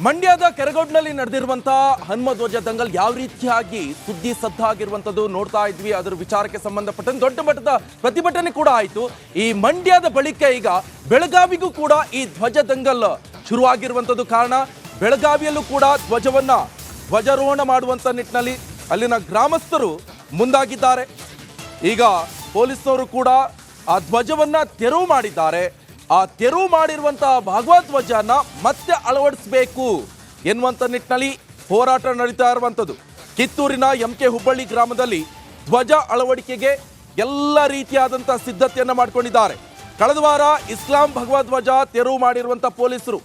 ಮಂಡ್ಯದ ಕೆರಗೋಡ್ನಲ್ಲಿ ನಡೆದಿರುವಂತಹ ಹನುಮಧ್ವಜ ದಂಗಲ್ ಯಾವ ರೀತಿಯಾಗಿ ಸುದ್ದಿ ಸದ್ದಾಗಿರುವಂತದ್ದು ನೋಡ್ತಾ ಇದ್ವಿ. ಅದರ ವಿಚಾರಕ್ಕೆ ಸಂಬಂಧಪಟ್ಟಂತೆ ದೊಡ್ಡ ಮಟ್ಟದ ಪ್ರತಿಭಟನೆ ಕೂಡ ಆಯಿತು. ಈ ಮಂಡ್ಯದ ಬಳಿಕ ಈಗ ಬೆಳಗಾವಿಗೂ ಕೂಡ ಈ ಧ್ವಜ ದಂಗಲ್ ಶುರುವಾಗಿರುವಂತದ್ದು ಕಾರಣ ಬೆಳಗಾವಿಯಲ್ಲೂ ಕೂಡ ಧ್ವಜಾರೋಹಣ ಮಾಡುವಂತ ನಿಟ್ಟಿನಲ್ಲಿ ಅಲ್ಲಿನ ಗ್ರಾಮಸ್ಥರು ಮುಂದಾಗಿದ್ದಾರೆ. ಈಗ ಪೊಲೀಸರು ಕೂಡ ಆ ಧ್ವಜವನ್ನ ತೆರವು ಮಾಡಿದ್ದಾರೆ. ಆ ತೆರವು ಮಾಡಿರುವಂತಹ ಭಗವದ್ ಧ್ವಜನ ಮತ್ತೆ ಅಳವಡಿಸಬೇಕು ಎನ್ನುವಂತ ನಿಟ್ಟಿನಲ್ಲಿ ಹೋರಾಟ ನಡೀತಾ ಇರುವಂಥದ್ದು. ಕಿತ್ತೂರಿನ ಎಂಕೆ ಹುಬ್ಬಳ್ಳಿ ಗ್ರಾಮದಲ್ಲಿ ಧ್ವಜ ಅಳವಡಿಕೆಗೆ ಎಲ್ಲ ರೀತಿಯಾದಂತಹ ಸಿದ್ಧತೆಯನ್ನ ಮಾಡಿಕೊಂಡಿದ್ದಾರೆ. ಕಳೆದ ವಾರ ಇಸ್ಲಾಂ ಭಗವದ್ ಧ್ವಜ ತೆರವು ಮಾಡಿರುವಂತ ಪೊಲೀಸರು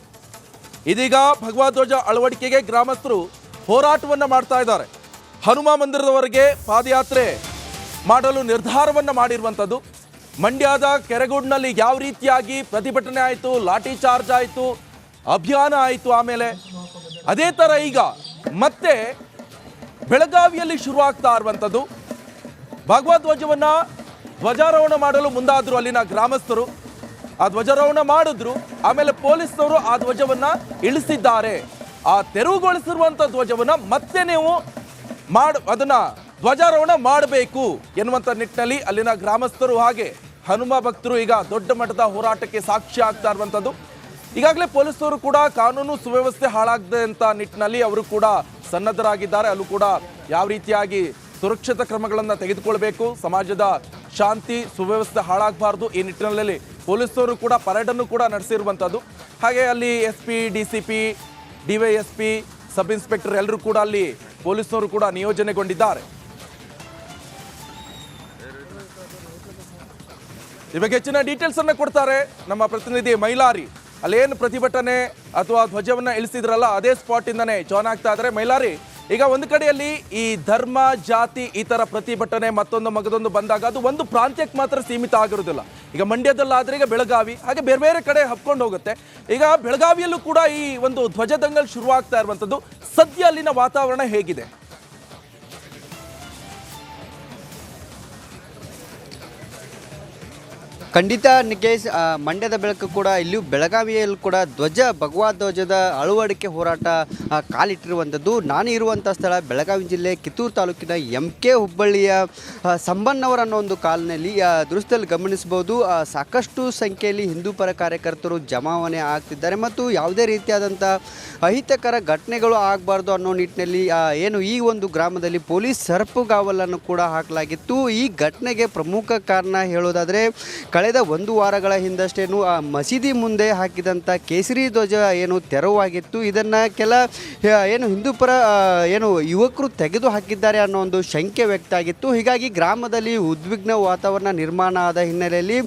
ಇದೀಗ ಭಗವದ್ ಧ್ವಜ ಅಳವಡಿಕೆಗೆ ಗ್ರಾಮಸ್ಥರು ಹೋರಾಟವನ್ನ ಮಾಡ್ತಾ ಇದ್ದಾರೆ. ಹನುಮ ಮಂದಿರದವರೆಗೆ ಪಾದಯಾತ್ರೆ ಮಾಡಲು ನಿರ್ಧಾರವನ್ನ ಮಾಡಿರುವಂಥದ್ದು. ಮಂಡ್ಯದ ಕೆರಗೋಡ್ನಲ್ಲಿ ಯಾವ ರೀತಿಯಾಗಿ ಪ್ರತಿಭಟನೆ ಆಯಿತು, ಲಾಠಿ ಚಾರ್ಜ್ ಆಯಿತು, ಅಭಿಯಾನ ಆಯಿತು, ಆಮೇಲೆ ಅದೇ ಥರ ಈಗ ಮತ್ತೆ ಬೆಳಗಾವಿಯಲ್ಲಿ ಶುರುವಾಗ್ತಾ ಇರುವಂಥದ್ದು. ಭಗವದ್ ಧ್ವಜವನ್ನ ಧ್ವಜಾರೋಹಣ ಮಾಡಲು ಮುಂದಾದ್ರು ಅಲ್ಲಿನ ಗ್ರಾಮಸ್ಥರು. ಆ ಧ್ವಜಾರೋಹಣ ಮಾಡಿದ್ರು, ಆಮೇಲೆ ಪೊಲೀಸ್ನವರು ಆ ಧ್ವಜವನ್ನ ಇಳಿಸಿದ್ದಾರೆ. ಆ ತೆರವುಗೊಳಿಸಿರುವಂಥ ಧ್ವಜವನ್ನ ಮತ್ತೆ ನೀವು ಅದನ್ನ ಧ್ವಜಾರೋಹಣ ಮಾಡಬೇಕು ಎನ್ನುವಂಥ ನಿಟ್ಟಿನಲ್ಲಿ ಅಲ್ಲಿನ ಗ್ರಾಮಸ್ಥರು ಹಾಗೆ ಹನುಮ ಭಕ್ತರು ಈಗ ದೊಡ್ಡ ಮಟ್ಟದ ಹೋರಾಟಕ್ಕೆ ಸಾಕ್ಷಿ ಆಗ್ತಾ ಇರುವಂಥದ್ದು. ಈಗಾಗಲೇ ಪೊಲೀಸರು ಕೂಡ ಕಾನೂನು ಸುವ್ಯವಸ್ಥೆ ಹಾಳಾಗದೆ ಅಂತ ನಿಟ್ಟಿನಲ್ಲಿ ಅವರು ಕೂಡ ಸನ್ನದ್ಧರಾಗಿದ್ದಾರೆ. ಅಲ್ಲೂ ಕೂಡ ಯಾವ ರೀತಿಯಾಗಿ ಸುರಕ್ಷತಾ ಕ್ರಮಗಳನ್ನು ತೆಗೆದುಕೊಳ್ಬೇಕು, ಸಮಾಜದ ಶಾಂತಿ ಸುವ್ಯವಸ್ಥೆ ಹಾಳಾಗಬಾರ್ದು, ಈ ನಿಟ್ಟಿನಲ್ಲಿ ಪೊಲೀಸರು ಕೂಡ ಪರೇಡನ್ನು ಕೂಡ ನಡೆಸಿರುವಂಥದ್ದು. ಹಾಗೆ ಅಲ್ಲಿ SP, DCP, DYSP, sub inspector ಎಲ್ಲರೂ ಕೂಡ ಅಲ್ಲಿ ಪೊಲೀಸರು ಕೂಡ ನಿಯೋಜನೆಗೊಂಡಿದ್ದಾರೆ. ಈ ಬಗ್ಗೆ ಹೆಚ್ಚಿನ ಡೀಟೇಲ್ಸ್ ಅನ್ನ ಕೊಡ್ತಾರೆ ನಮ್ಮ ಪ್ರತಿನಿಧಿ ಮೈಲಾರಿ. ಅಲ್ಲೇನು ಪ್ರತಿಭಟನೆ ಅಥವಾ ಧ್ವಜವನ್ನ ಇಳಿಸಿದ್ರಲ್ಲ ಅದೇ ಸ್ಪಾಟ್ ಇಂದಾನೆ ಜಾಯ್ನ್ ಆಗ್ತಾ ಇದ್ದಾರೆ. ಮೈಲಾರಿ, ಈಗ ಒಂದು ಕಡೆಯಲ್ಲಿ ಈ ಧರ್ಮ ಜಾತಿ ಈ ತರ ಪ್ರತಿಭಟನೆ ಮತ್ತೊಂದು ಮಗದೊಂದು ಬಂದಾಗ ಅದು ಒಂದು ಪ್ರಾಂತ್ಯಕ್ಕೆ ಮಾತ್ರ ಸೀಮಿತ ಆಗಿರೋದಿಲ್ಲ. ಈಗ ಮಂಡ್ಯದಲ್ಲಾದ್ರೆ ಈಗ ಬೆಳಗಾವಿ, ಹಾಗೆ ಬೇರೆ ಬೇರೆ ಕಡೆ ಹಬ್ಕೊಂಡು ಹೋಗುತ್ತೆ. ಈಗ ಬೆಳಗಾವಿಯಲ್ಲೂ ಕೂಡ ಈ ಒಂದು ಧ್ವಜ ದಂಗಲ್ ಶುರುವಾಗ್ತಾ ಇರುವಂತದ್ದು. ಸದ್ಯ ಅಲ್ಲಿನ ವಾತಾವರಣ ಹೇಗಿದೆ? ಖಂಡಿತ ನಿಕೇಶ್, ಮಂಡ್ಯದ ಬೆಳಕು ಕೂಡ ಇಲ್ಲಿಯೂ ಬೆಳಗಾವಿಯಲ್ಲೂ ಕೂಡ ಭಗವದ್ ಧ್ವಜದ ಅಳವಡಿಕೆ ಹೋರಾಟ ಕಾಲಿಟ್ಟಿರುವಂಥದ್ದು. ನಾನು ಇರುವಂಥ ಸ್ಥಳ ಬೆಳಗಾವಿ ಜಿಲ್ಲೆ ಕಿತ್ತೂರು ತಾಲೂಕಿನ MK ಹುಬ್ಬಳ್ಳಿಯ ಸಂಬನ್ನವರ ಅನ್ನೋ ಒಂದು ಕಾಲದಲ್ಲಿ ದೃಶ್ಯದಲ್ಲಿ ಗಮನಿಸಬಹುದು. ಸಾಕಷ್ಟು ಸಂಖ್ಯೆಯಲ್ಲಿ ಹಿಂದೂ ಪರ ಕಾರ್ಯಕರ್ತರು ಜಮಾವಣೆ ಆಗ್ತಿದ್ದಾರೆ ಮತ್ತು ಯಾವುದೇ ರೀತಿಯಾದಂಥ ಅಹಿತಕರ ಘಟನೆಗಳು ಆಗಬಾರ್ದು ಅನ್ನೋ ನಿಟ್ಟಿನಲ್ಲಿ ಏನು ಈ ಒಂದು ಗ್ರಾಮದಲ್ಲಿ ಪೊಲೀಸ್ ಸರಪುಗಾವಲನ್ನು ಕೂಡ ಹಾಕಲಾಗಿತ್ತು. ಈ ಘಟನೆಗೆ ಪ್ರಮುಖ ಕಾರಣ ಹೇಳೋದಾದರೆ ಕಳೆದ 1 ವಾರಗಳ ಹಿಂದಷ್ಟೇನು ಮಸೀದಿ ಮುಂದೆ ಹಾಕಿದಂಥ ಕೇಸರಿ ಧ್ವಜ ಏನು ತೆರವಾಗಿತ್ತು, ಇದನ್ನು ಏನು ಹಿಂದೂ ಪರ ಯುವಕರು ತೆಗೆದು ಹಾಕಿದ್ದಾರೆ ಅನ್ನೋ ಒಂದು ಶಂಕೆ ವ್ಯಕ್ತ ಆಗಿತ್ತು. ಹೀಗಾಗಿ ಗ್ರಾಮದಲ್ಲಿ ಉದ್ವಿಗ್ನ ವಾತಾವರಣ ನಿರ್ಮಾಣ ಆದ ಹಿನ್ನೆಲೆಯಲ್ಲಿ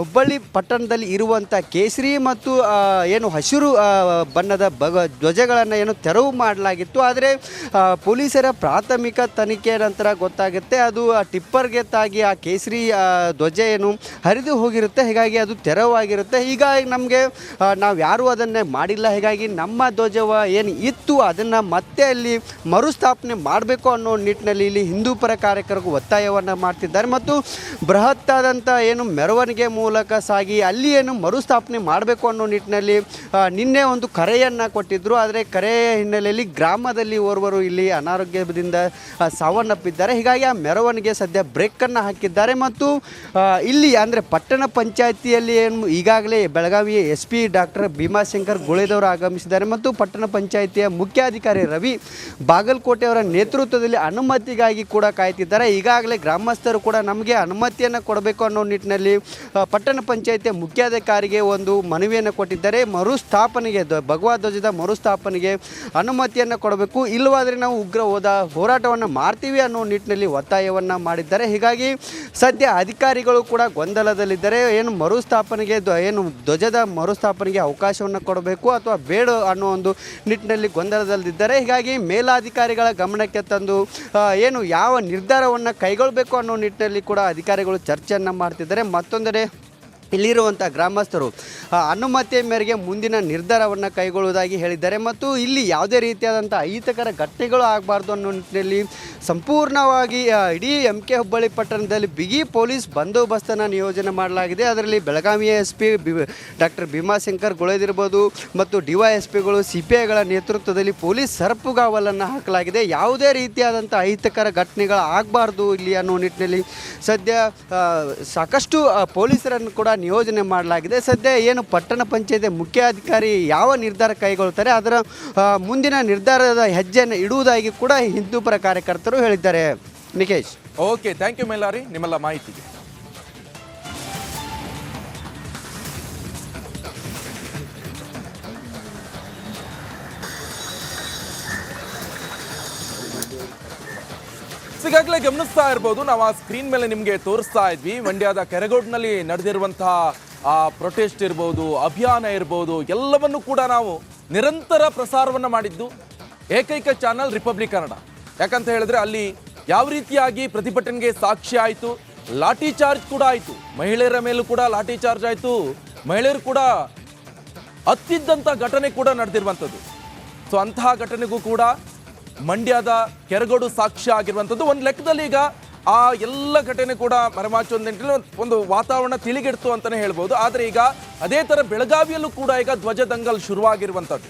ಹುಬ್ಬಳ್ಳಿ ಪಟ್ಟಣದಲ್ಲಿ ಇರುವಂಥ ಕೇಸರಿ ಮತ್ತು ಹಸಿರು ಬಣ್ಣದ ಧ್ವಜಗಳನ್ನು ತೆರವು ಮಾಡಲಾಗಿತ್ತು. ಆದರೆ ಪೊಲೀಸರ ಪ್ರಾಥಮಿಕ ತನಿಖೆ ನಂತರ ಗೊತ್ತಾಗುತ್ತೆ ಅದು ಟಿಪ್ಪರ್ಗೆ ತಾಗಿ ಆ ಕೇಸರಿ ಧ್ವಜ ಹರಿದು ಹೋಗಿರುತ್ತೆ. ಹೀಗಾಗಿ ಅದು ತೆರವಾಗಿರುತ್ತೆ. ಹೀಗಾಗಿ ನಮಗೆ ನಾವು ಯಾರೂ ಅದನ್ನೇ ಮಾಡಿಲ್ಲ. ಹೀಗಾಗಿ ನಮ್ಮ ಧ್ವಜವ ಏನು ಇತ್ತು ಅದನ್ನು ಮತ್ತೆ ಅಲ್ಲಿ ಮರುಸ್ಥಾಪನೆ ಮಾಡಬೇಕು ಅನ್ನೋ ನಿಟ್ಟಿನಲ್ಲಿ ಇಲ್ಲಿ ಹಿಂದೂ ಪರ ಕಾರ್ಯಕರ್ತರು ಒತ್ತಾಯವನ್ನು ಮಾಡ್ತಿದ್ದಾರೆ ಮತ್ತು ಬೃಹತ್ತಾದಂಥ ಮೆರವಣಿಗೆ ಮೂಲಕ ಸಾಗಿ ಅಲ್ಲಿ ಮರುಸ್ಥಾಪನೆ ಮಾಡಬೇಕು ಅನ್ನೋ ನಿಟ್ಟಿನಲ್ಲಿ ನಿನ್ನೆ ಒಂದು ಕರೆಯನ್ನು ಕೊಟ್ಟಿದ್ದರು. ಆದರೆ ಕರೆಯ ಹಿನ್ನೆಲೆಯಲ್ಲಿ ಗ್ರಾಮದಲ್ಲಿ ಓರ್ವರು ಇಲ್ಲಿ ಅನಾರೋಗ್ಯದಿಂದ ಸಾವನ್ನಪ್ಪಿದ್ದಾರೆ. ಹೀಗಾಗಿ ಆ ಮೆರವಣಿಗೆ ಸದ್ಯ ಬ್ರೇಕನ್ನು ಹಾಕಿದ್ದಾರೆ ಮತ್ತು ಇಲ್ಲಿ ಅಂದರೆ ಪಟ್ಟಣ ಪಂಚಾಯಿತಿಯಲ್ಲಿ ಈಗಾಗಲೇ ಬೆಳಗಾವಿಯ SP ಡಾಕ್ಟರ್ ಭೀಮಾಶಂಕರ್ ಗುಳೇದವರು ಆಗಮಿಸಿದ್ದಾರೆ ಮತ್ತು ಪಟ್ಟಣ ಪಂಚಾಯಿತಿಯ ಮುಖ್ಯಾಧಿಕಾರಿ ರವಿ ಬಾಗಲಕೋಟೆಯವರ ನೇತೃತ್ವದಲ್ಲಿ ಅನುಮತಿಗಾಗಿ ಕೂಡ ಕಾಯ್ತಿದ್ದಾರೆ. ಈಗಾಗಲೇ ಗ್ರಾಮಸ್ಥರು ಕೂಡ ನಮಗೆ ಅನುಮತಿಯನ್ನು ಕೊಡಬೇಕು ಅನ್ನೋ ನಿಟ್ಟಿನಲ್ಲಿ ಪಟ್ಟಣ ಪಂಚಾಯಿತಿಯ ಮುಖ್ಯಾಧಿಕಾರಿಗೆ ಒಂದು ಮನವಿಯನ್ನು ಕೊಟ್ಟಿದ್ದಾರೆ. ಮರುಸ್ಥಾಪನೆಗೆ ಭಗವದ್ ಧ್ವಜದ ಮರುಸ್ಥಾಪನೆಗೆ ಅನುಮತಿಯನ್ನು ಕೊಡಬೇಕು, ಇಲ್ಲವಾದರೆ ನಾವು ಉಗ್ರ ಹೋರಾಟವನ್ನು ಮಾಡ್ತೀವಿ ಅನ್ನೋ ನಿಟ್ಟಿನಲ್ಲಿ ಒತ್ತಾಯವನ್ನು ಮಾಡಿದ್ದಾರೆ. ಹೀಗಾಗಿ ಸದ್ಯ ಅಧಿಕಾರಿಗಳು ಕೂಡ ಗೊಂದಲದಲ್ಲಿದ್ದಾರೆ. ಮರುಸ್ಥಾಪನೆಗೆ ಧ್ವಜದ ಮರುಸ್ಥಾಪನೆಗೆ ಅವಕಾಶವನ್ನು ಕೊಡಬೇಕು ಅಥವಾ ಬೇಡ ಅನ್ನೋ ಒಂದು ನಿಟ್ಟಿನಲ್ಲಿ ಗೊಂದಲದಲ್ಲಿದ್ದಾರೆ. ಹೀಗಾಗಿ ಮೇಲಾಧಿಕಾರಿಗಳ ಗಮನಕ್ಕೆ ತಂದು ಯಾವ ನಿರ್ಧಾರವನ್ನು ಕೈಗೊಳ್ಳಬೇಕು ಅನ್ನೋ ನಿಟ್ಟಿನಲ್ಲಿ ಕೂಡ ಅಧಿಕಾರಿಗಳು ಚರ್ಚೆಯನ್ನು ಮಾಡ್ತಿದ್ದಾರೆ. ಮತ್ತೊಂದೆಡೆ ಇಲ್ಲಿರುವಂಥ ಗ್ರಾಮಸ್ಥರು ಅನುಮತಿಯ ಮೇರೆಗೆ ಮುಂದಿನ ನಿರ್ಧಾರವನ್ನು ಕೈಗೊಳ್ಳುವುದಾಗಿ ಹೇಳಿದ್ದಾರೆ ಮತ್ತು ಇಲ್ಲಿ ಯಾವುದೇ ರೀತಿಯಾದಂಥ ಅಹಿತಕರ ಘಟನೆಗಳು ಆಗಬಾರ್ದು ಅನ್ನೋ ನಿಟ್ಟಿನಲ್ಲಿ ಸಂಪೂರ್ಣವಾಗಿ ಇಡೀ MK ಹುಬ್ಬಳ್ಳಿ ಪಟ್ಟಣದಲ್ಲಿ ಬಿಗಿ ಪೊಲೀಸ್ ಬಂದೋಬಸ್ತನ್ನು ನಿಯೋಜನೆ ಮಾಡಲಾಗಿದೆ. ಅದರಲ್ಲಿ ಬೆಳಗಾವಿಯ SP ಡಾಕ್ಟರ್ ಭೀಮಾಶಂಕರ್ ಗೊಳೆದಿರ್ಬೋದು ಮತ್ತು DYSPಗಳು CPIಗಳ ನೇತೃತ್ವದಲ್ಲಿ ಪೊಲೀಸ್ ಸರಪುಗಾವಲನ್ನು ಹಾಕಲಾಗಿದೆ. ಯಾವುದೇ ರೀತಿಯಾದಂಥ ಅಹಿತಕರ ಘಟನೆಗಳು ಆಗಬಾರ್ದು ಇಲ್ಲಿ ಅನ್ನೋ ನಿಟ್ಟಿನಲ್ಲಿ ಸದ್ಯ ಸಾಕಷ್ಟು ಪೊಲೀಸರನ್ನು ಕೂಡ ನಿಯೋಜನೆ ಮಾಡಲಾಗಿದೆ. ಸದ್ಯ ಏನು ಪಟ್ಟಣ ಪಂಚಾಯತಿ ಮುಖ್ಯಾಧಿಕಾರಿ ಯಾವ ನಿರ್ಧಾರ ಕೈಗೊಳ್ತಾರೆ ಅದರ ಮುಂದಿನ ನಿರ್ಧಾರದ ಹೆಜ್ಜೆಯನ್ನು ಇಡುವುದಾಗಿ ಕೂಡ ಹಿಂದೂಪರ ಕಾರ್ಯಕರ್ತರು ಹೇಳಿದ್ದಾರೆ. Nikesh, okay, thank you Mailari ನಿಮ್ಮೆಲ್ಲ ಮಾಹಿತಿಗೆ. ಈಗಾಗಲೇ ಗಮನಿಸ್ತಾ ಇರ್ಬೋದು, ನಾವು ಆ ಸ್ಕ್ರೀನ್ ಮೇಲೆ ನಿಮಗೆ ತೋರಿಸ್ತಾ ಇದ್ವಿ. ಮಂಡ್ಯದ ಕೆರಗೋಡ್ನಲ್ಲಿ ನಡೆದಿರುವಂತಹ ಆ ಪ್ರೊಟೆಸ್ಟ್ ಇರ್ಬೋದು, ಅಭಿಯಾನ ಇರ್ಬೋದು, ಎಲ್ಲವನ್ನು ಕೂಡ ನಾವು ನಿರಂತರ ಪ್ರಸಾರವನ್ನು ಮಾಡಿದ್ದು ಏಕೈಕ ಚಾನಲ್ ರಿಪಬ್ಲಿಕ್ ಕನ್ನಡ. ಯಾಕಂತ ಹೇಳಿದ್ರೆ ಅಲ್ಲಿ ಯಾವ ರೀತಿಯಾಗಿ ಪ್ರತಿಭಟನೆಗೆ ಸಾಕ್ಷಿ ಆಯಿತು, ಲಾಠಿ ಚಾರ್ಜ್ ಕೂಡ ಆಯಿತು, ಮಹಿಳೆಯರ ಮೇಲೂ ಕೂಡ ಲಾಠಿ ಚಾರ್ಜ್ ಆಯಿತು, ಮಹಿಳೆಯರು ಕೂಡ ಹತ್ತಿದ್ದಂಥ ಘಟನೆ ಕೂಡ ನಡೆದಿರುವಂಥದ್ದು. ಸೊ ಅಂತಹ ಘಟನೆಗೂ ಕೂಡ ಮಂಡ್ಯದ ಕೆರಗೋಡು ಸಾಕ್ಷ್ಯ ಆಗಿರುವಂಥದ್ದು. ಒಂದು ಲೆಕ್ಕದಲ್ಲಿ ಈಗ ಆ ಎಲ್ಲ ಘಟನೆ ಕೂಡ ಮರೆಮಾಚಿ ಒಂದು ವಾತಾವರಣ ತಿಳಿಗೆಡ್ತು ಅಂತಲೇ ಹೇಳ್ಬೋದು. ಆದರೆ ಈಗ ಅದೇ ಥರ ಬೆಳಗಾವಿಯಲ್ಲೂ ಕೂಡ ಈಗ ಧ್ವಜ ದಂಗಲ್ ಶುರುವಾಗಿರುವಂಥದ್ದು.